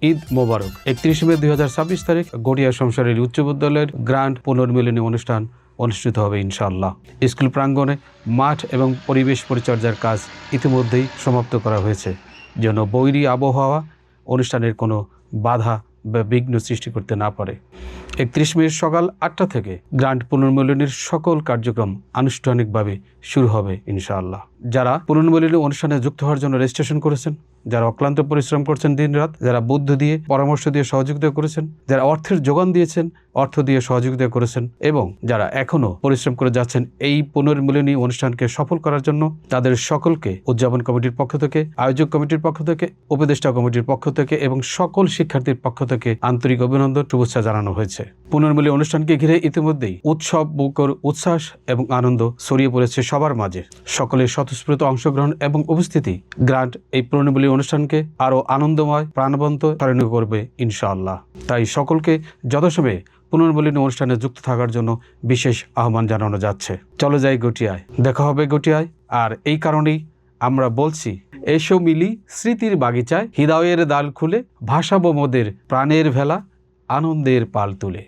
ঈদ মোবারক। 31 মে 2026 তারিখ গড়িয়া সংসারের উচ্চ বিদ্যালয়ের গ্র্যান্ড পুনর্মিলনী অনুষ্ঠান অনুষ্ঠিত হবে ইনশাআল্লাহ। স্কুল প্রাঙ্গণে মাঠ এবং পরিবেশ পরিচর্যার কাজ ইতিমধ্যেই সমাপ্ত করা হয়েছে, যেন বৈরী আবহাওয়া অনুষ্ঠানের কোনো বাধা বা বিঘ্ন সৃষ্টি করতে না পারে। 31 মে সকাল 8টা থেকে গ্র্যান্ড পুনর্মিলনীর সকল কার্যক্রম আনুষ্ঠানিকভাবে শুরু হবে ইনশাআল্লাহ। যারা পুনর্মিলনী অনুষ্ঠানে যুক্ত হওয়ার জন্য রেজিস্ট্রেশন করেছেন, যারা অক্লান্ত পরিশ্রম করছেন দিনরাত, যারা বুদ্ধি দিয়ে পরামর্শ দিয়ে সহযোগিতা করেছেন, যারা অর্থের যোগান দিয়েছেন, অর্থ দিয়ে সহযোগিতা করেছেন এবং যারা এখনও পরিশ্রম করে যাচ্ছেন এই পুনর্মিলনী অনুষ্ঠানকে সফল করার জন্য, তাদের সকলকে উদযাপন কমিটির পক্ষ থেকে, আয়োজক কমিটির পক্ষ থেকে, উপদেষ্টা কমিটির পক্ষ থেকে এবং সকল শিক্ষার্থীর পক্ষ থেকে আন্তরিক অভিনন্দন, শুভেচ্ছা জানানো হয়েছে। পুনর্মিলনী অনুষ্ঠানকে ঘিরে ইতিমধ্যেই উৎসব মুখর উচ্ছ্বাস এবং আনন্দ ছড়িয়ে পড়েছে সবার মাঝে। সকলের স্বতঃস্ফূর্ত অংশগ্রহণ এবং উপস্থিতি গ্র্যান্ড এই পুনর্মিলনী অনুষ্ঠানকে আরও আনন্দময়, প্রাণবন্ত পরিণত করবে ইনশাআল্লাহ। তাই সকলকে যথাসময়ে পুনর্মিলনী অনুষ্ঠানে যুক্ত থাকার জন্য বিশেষ আহ্বান জানানো যাচ্ছে। চলো যাই গটিয়ায়, দেখা হবে গটিয়ায়। আর এই কারণেই আমরা বলছি, এসো মিলি স্মৃতির বাগিচায়, হৃদয়ের দাল খুলে ভাসাবো মোদের প্রাণের ভেলা, আনন্দের পাল তুলে।